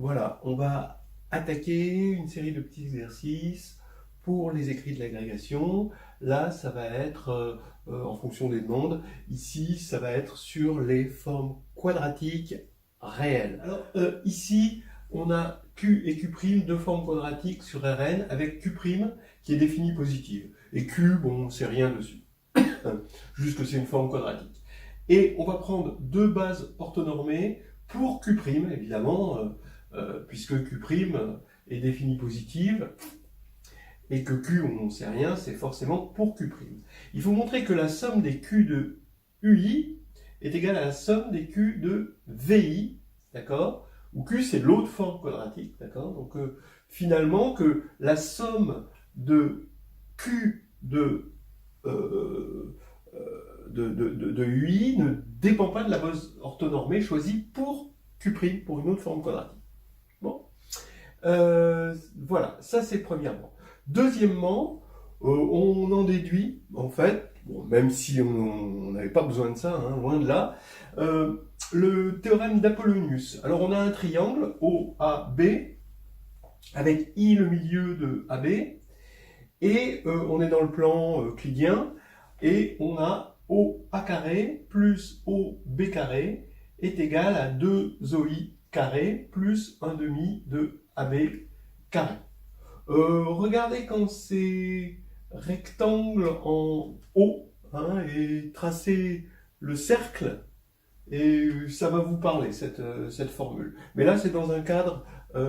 Voilà, on va attaquer une série de petits exercices pour les écrits de l'agrégation. Là, ça va être en fonction des demandes. Ici, ça va être sur les formes quadratiques réelles. Alors, ici, on a Q et Q', deux formes quadratiques sur Rn avec Q' qui est définie positive. Et Q, bon, on sait rien dessus. Juste que c'est une forme quadratique. Et on va prendre deux bases orthonormées pour Q', évidemment, puisque Q' est définie positive, et que Q, on ne sait rien, c'est forcément pour Q'. Il faut montrer que la somme des Q de UI est égale à la somme des Q de VI, d'accord? Où Q, c'est l'autre forme quadratique, d'accord? Donc, finalement, que la somme de Q de UI ne dépend pas de la base orthonormée choisie pour Q', pour une autre forme quadratique. Bon. Voilà, ça c'est premièrement. Deuxièmement, on en déduit, en fait, bon, même si on n'avait pas besoin de ça, hein, loin de là, le théorème d'Apollonius. Alors on a un triangle OAB, avec I le milieu de AB, et on est dans le plan euclidien, et on a OA carré plus OB carré est égal à 2OI carré plus 1 demi de AB carré. Regardez quand c'est rectangle en O, hein, et tracez le cercle, et ça va vous parler, cette formule. Mais là, c'est dans un cadre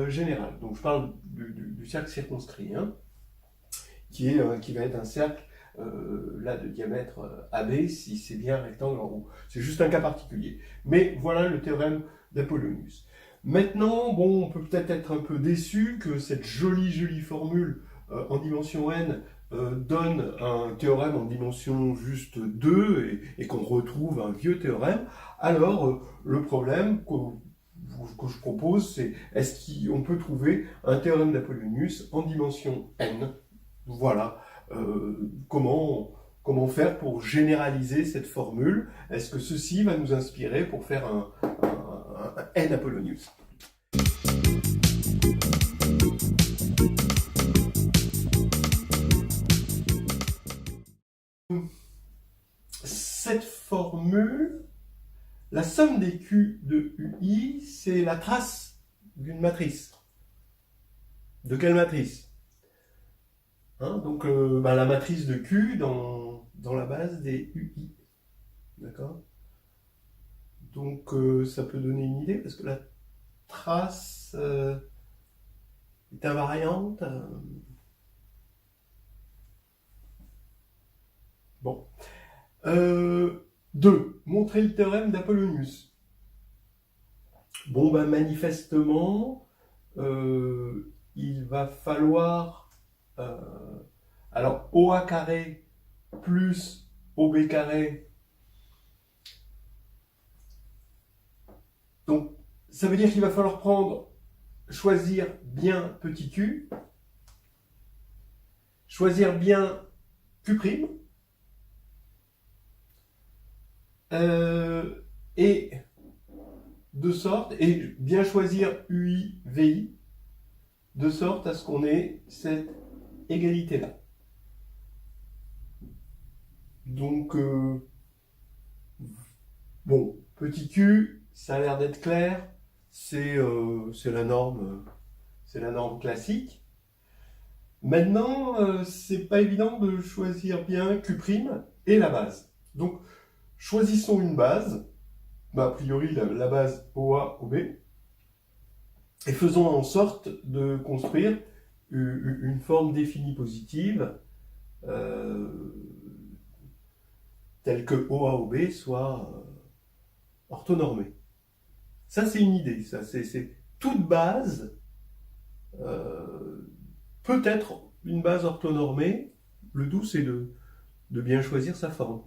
général. Donc, je parle du cercle circonscrit, hein, qui va être un cercle là de diamètre AB, si c'est bien un rectangle en O. C'est juste un cas particulier. Mais voilà le théorème d'Apollonius. Maintenant, bon, on peut peut-être être un peu déçu que cette jolie formule en dimension n donne un théorème en dimension juste 2 et qu'on retrouve un vieux théorème. Alors, le problème que je propose, c'est est-ce qu'on peut trouver un théorème d'Apollonius en dimension n? Voilà. Comment faire pour généraliser cette formule? Est-ce que ceci va nous inspirer pour faire un N Apollonius? Cette formule, la somme des Q de UI, c'est la trace d'une matrice. De quelle matrice? Hein, donc la matrice de Q dans la base des UI. D'accord? Donc ça peut donner une idée, parce que la trace est invariante. Bon. 2. Montrer le théorème d'Apollonius. Bon, ben manifestement, il va falloir... alors, OA carré plus OB carré. Donc, ça veut dire qu'il va falloir choisir bien petit q, choisir bien Q', et de sorte, et bien choisir UI, VI, de sorte à ce qu'on ait cette égalité-là. Donc, bon, petit q, ça a l'air d'être clair, c'est la norme classique. Maintenant, c'est pas évident de choisir bien Q' et la base. Donc, choisissons une base, a priori la base OA-OB, et faisons en sorte de construire une forme définie positive telle que OA-OB soit orthonormée. Ça, c'est une idée. Ça, c'est toute base peut être une base orthonormée. Le tout, c'est de bien choisir sa forme.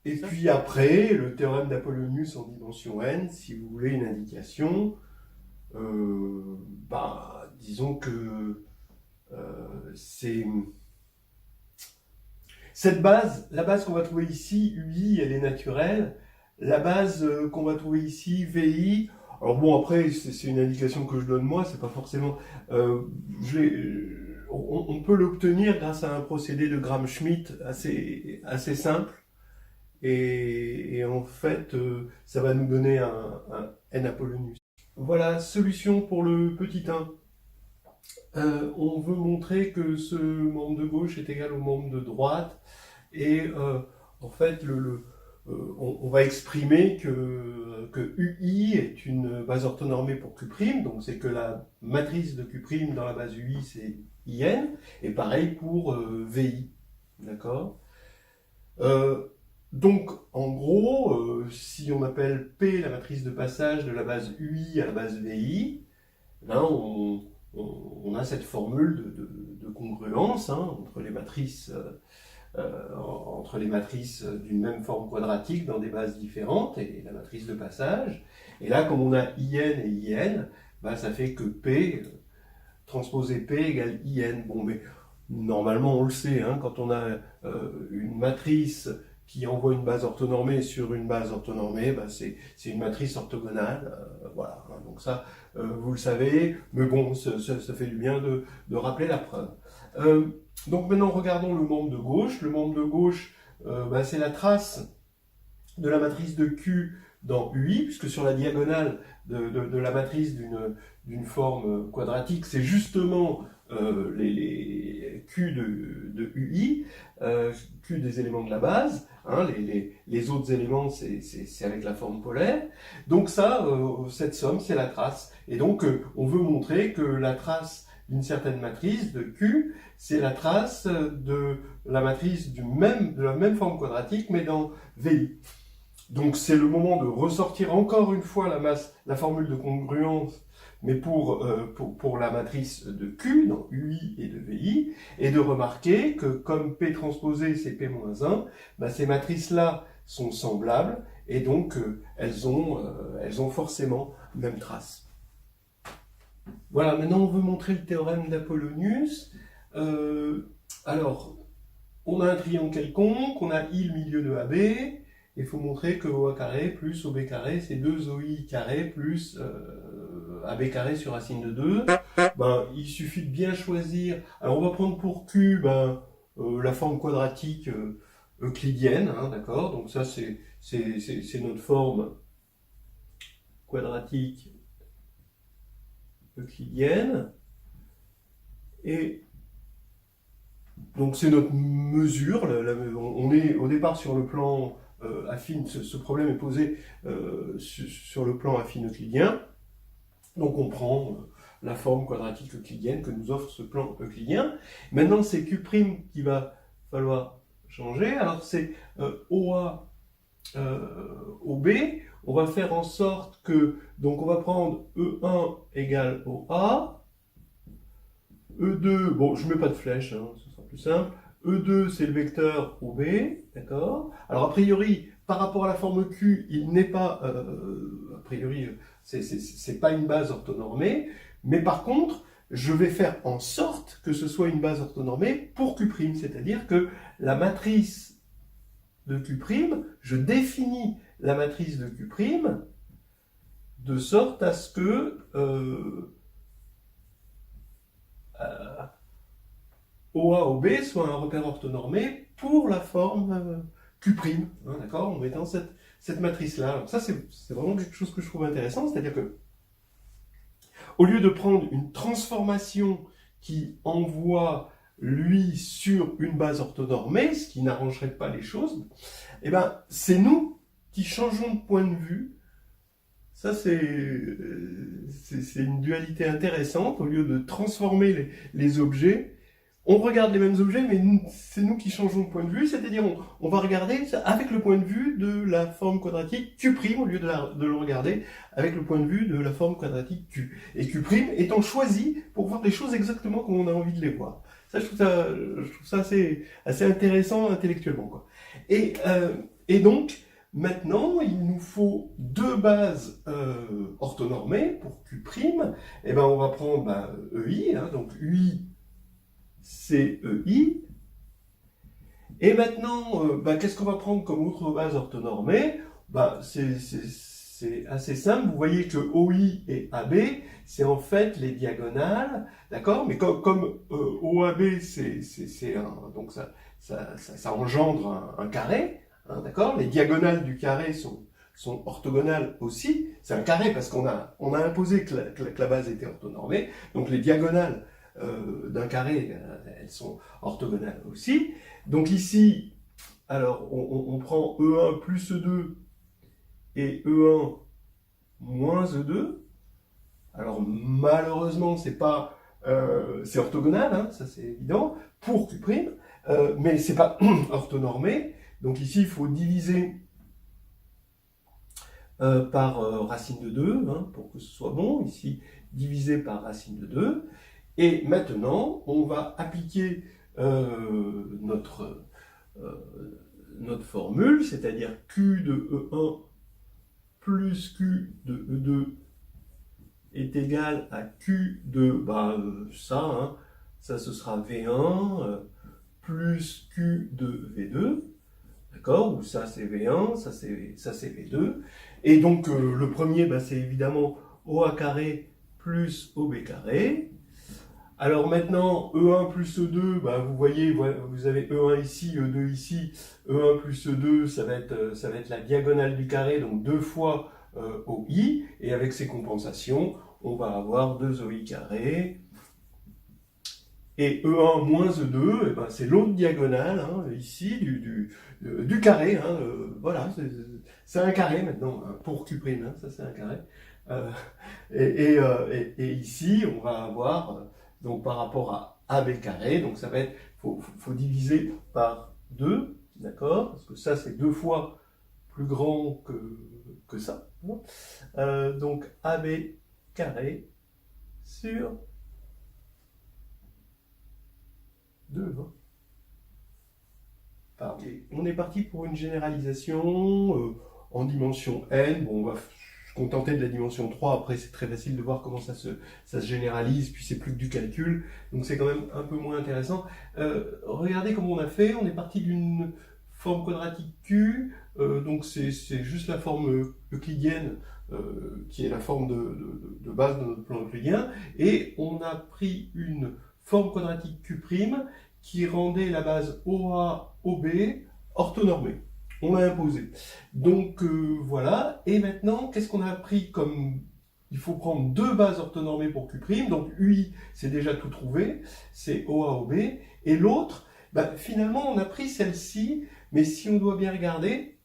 Et puis après, le théorème d'Apollonius en dimension n, si vous voulez une indication, disons que c'est cette base, la base qu'on va trouver ici, UI, elle est naturelle. La base qu'on va trouver ici, VI, Alors bon, après, c'est une indication que je donne moi, c'est pas forcément... euh, on peut l'obtenir grâce à un procédé de Gram-Schmidt assez simple, et en fait, ça va nous donner un N Apollonius. Voilà, solution pour le petit 1. On veut montrer que ce membre de gauche est égal au membre de droite, et en fait, on va exprimer que UI est une base orthonormée pour Q', donc c'est que la matrice de Q' dans la base UI c'est IN, et pareil pour VI, d'accord. Donc en gros, si on appelle P la matrice de passage de la base UI à la base VI, là on a cette formule de congruence hein, entre les matrices d'une même forme quadratique dans des bases différentes et la matrice de passage. Et là, comme on a IN et IN, bah, ça fait que P, transposé P égale IN. Bon, mais normalement, on le sait, hein, quand on a une matrice qui envoie une base orthonormée sur une base orthonormée, bah, c'est une matrice orthogonale. Voilà, hein, donc ça, vous le savez, mais bon, ça fait du bien de rappeler la preuve. Donc maintenant, regardons le membre de gauche. Le membre de gauche, bah, c'est la trace de la matrice de Q dans UI, puisque sur la diagonale de la matrice d'une forme quadratique, c'est justement les Q de UI, Q des éléments de la base, hein, les autres éléments, c'est avec la forme polaire. Donc ça, cette somme, c'est la trace. Et donc, on veut montrer que la trace d'une certaine matrice de Q, c'est la trace de la matrice de la même forme quadratique, mais dans VI. Donc c'est le moment de ressortir encore une fois la formule de congruence, mais pour la matrice de Q, dans UI et de VI, et de remarquer que comme P transposé c'est P-1, bah, ces matrices-là sont semblables, et donc elles ont forcément même trace. Voilà, maintenant on veut montrer le théorème d'Apollonius. Alors, on a un triangle quelconque, on a I le milieu de AB, il faut montrer que OA carré plus OB carré, c'est 2 OI carré plus AB carré sur racine de 2. Ben, il suffit de bien choisir. Alors on va prendre pour Q la forme quadratique euclidienne, hein, d'accord. Donc ça c'est notre forme quadratique euclidienne. Et donc c'est notre mesure. On est au départ sur le plan affine, ce problème est posé sur le plan affine euclidien. Donc on prend la forme quadratique euclidienne que nous offre ce plan euclidien. Maintenant c'est Q' qu'il va falloir changer. Alors c'est OA OB. On va faire en sorte que, donc on va prendre E1 égale OA. E2, bon je ne mets pas de flèche, hein, ce sera plus simple. E2, c'est le vecteur OB, d'accord. Alors, a priori, par rapport à la forme Q, il n'est pas, a priori, c'est pas une base orthonormée, mais par contre, je vais faire en sorte que ce soit une base orthonormée pour Q', c'est-à-dire que la matrice de Q', je définis la matrice de Q', de sorte à ce que OA, OB soit un repère orthonormé pour la forme Q', hein, d'accord, en mettant cette matrice-là. Alors ça, c'est vraiment quelque chose que je trouve intéressant, c'est-à-dire que au lieu de prendre une transformation qui envoie lui sur une base orthonormée, ce qui n'arrangerait pas les choses, eh ben, c'est nous qui changeons de point de vue. Ça, c'est une dualité intéressante. Au lieu de transformer les objets, on regarde les mêmes objets, mais c'est nous qui changeons de point de vue, c'est-à-dire on va regarder avec le point de vue de la forme quadratique Q', au lieu de le regarder avec le point de vue de la forme quadratique Q. Et Q' étant choisi pour voir les choses exactement comme on a envie de les voir. Ça, je trouve ça assez intéressant intellectuellement, quoi. Et donc, maintenant, il nous faut deux bases orthonormées pour Q'. Et ben, on va prendre EI, hein, donc UI, c'est EI. Et maintenant, qu'est-ce qu'on va prendre comme autre base orthonormée? C'est c'est assez simple. Vous voyez que OI et AB, c'est en fait les diagonales, d'accord? Mais comme OAB, donc ça engendre un carré, hein, d'accord? Les diagonales du carré sont orthogonales aussi. C'est un carré parce qu'on a imposé que la base était orthonormée. Donc les diagonales d'un carré, elles sont orthogonales aussi. Donc ici, alors on prend E1 plus E2 et E1 moins E2. Alors malheureusement, c'est orthogonal, hein, ça c'est évident, pour Q', mais c'est pas orthonormé. Donc ici, il faut diviser par racine de 2, hein, pour que ce soit bon. Ici, divisé par racine de 2. Et maintenant, on va appliquer notre formule, c'est-à-dire Q de E1 plus Q de E2 est égal à Q de ça ce sera V1 plus Q de V2, d'accord? Ou ça c'est V1, ça c'est V2. Et donc le premier, c'est évidemment OA carré plus OB carré. Alors maintenant, E1 plus E2, vous voyez, vous avez E1 ici, E2 ici, E1 plus E2, ça va être la diagonale du carré, donc 2 fois OI, et avec ces compensations, on va avoir 2 OI carré, et E1 moins E2, c'est l'autre diagonale, hein, ici, du carré, hein, voilà, c'est un carré maintenant, hein, pour Q', hein, ça c'est un carré. Et ici, on va avoir, donc par rapport à AB carré, donc ça va être, faut diviser par 2, d'accord? Parce que ça c'est 2 fois plus grand que ça. Donc AB carré sur 2. On est parti pour une généralisation en dimension n. Bon, on va se contenter de la dimension 3. Après, c'est très facile de voir comment ça se généralise, puis c'est plus que du calcul. Donc c'est quand même un peu moins intéressant. Regardez comment on a fait. On est parti d'une forme quadratique Q. Donc c'est juste la forme euclidienne qui est la forme de base de notre plan euclidien. Et on a pris une forme quadratique Q' qui rendait la base OA-OB orthonormée. On l'a imposé. Donc voilà. Et maintenant, qu'est-ce qu'on a appris comme... Il faut prendre 2 bases orthonormées pour Q'. Donc UI, c'est déjà tout trouvé. C'est OA-OB. Et l'autre, finalement, on a pris celle-ci. Mais si on doit bien regarder,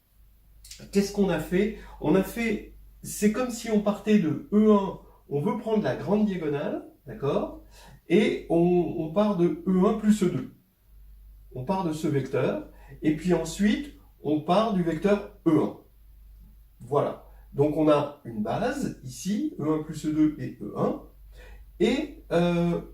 qu'est-ce qu'on a fait? On a fait... C'est comme si on partait de E1. On veut prendre la grande diagonale. D'accord? Et on part de E1 plus E2. On part de ce vecteur, et puis ensuite, on part du vecteur E1. Voilà. Donc on a une base, ici, E1 plus E2 et E1, et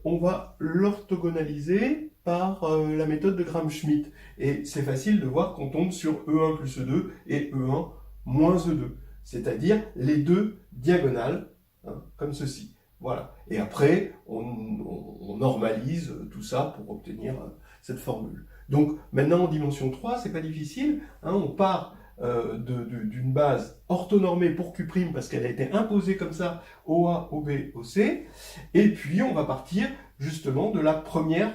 on va l'orthogonaliser par la méthode de Gram-Schmidt. Et c'est facile de voir qu'on tombe sur E1 plus E2 et E1 moins E2, c'est-à-dire les deux diagonales, hein, comme ceci. Voilà. Et après, on normalise tout ça pour obtenir cette formule. Donc maintenant en dimension 3, c'est pas difficile. Hein, on part d'une base orthonormée pour Q' parce qu'elle a été imposée comme ça, OA, OB, OC. Et puis on va partir justement de la première,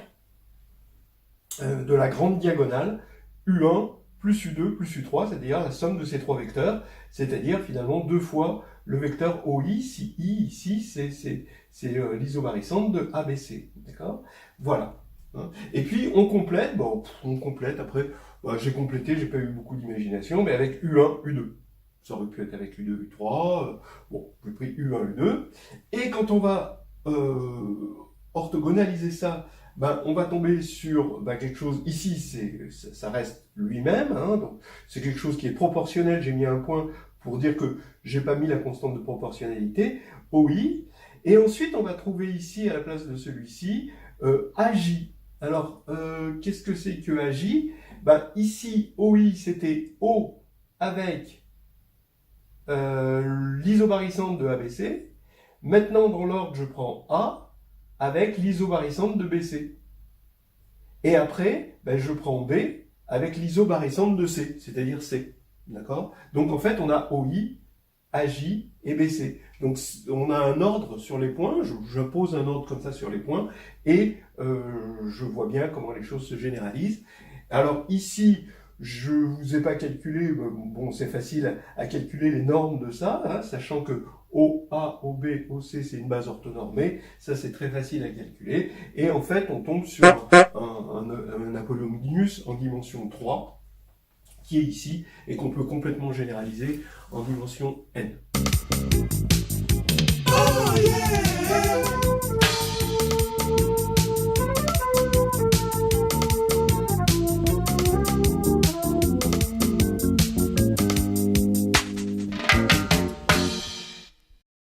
de la grande diagonale, U1 plus U2 plus U3, c'est-à-dire la somme de ces trois vecteurs, c'est-à-dire finalement 2 fois le vecteur OI, si I ici c'est l'isobarycentre de ABC. D'accord? Voilà. Et puis on complète, on complète après, j'ai complété, j'ai pas eu beaucoup d'imagination, mais avec U1, U2. Ça aurait pu être avec U2, U3, j'ai pris U1, U2. Et quand on va orthogonaliser ça, on va tomber sur quelque chose, ici ça reste lui-même, hein, donc c'est quelque chose qui est proportionnel, j'ai mis un point pour dire que j'ai pas mis la constante de proportionnalité, OI, et ensuite on va trouver ici, à la place de celui-ci, AJ. Alors, qu'est-ce que c'est que AJ? Ici, OI, c'était O avec l'isobarycentre de ABC. Maintenant, dans l'ordre, je prends A avec l'isobarycentre de BC. Et après, je prends B avec l'isobarycentre de C, c'est-à-dire C. D'accord? Donc, en fait, on a OI AJ et BC. Donc on a un ordre sur les points, je pose un ordre comme ça sur les points, et je vois bien comment les choses se généralisent. Alors ici, je vous ai pas calculé, bon c'est facile à calculer les normes de ça, hein, sachant que OA, OB, OC c'est une base orthonormée, ça c'est très facile à calculer, et en fait on tombe sur un Apollonius en dimension 3, qui est ici, et qu'on peut complètement généraliser en dimension n. Oh yeah!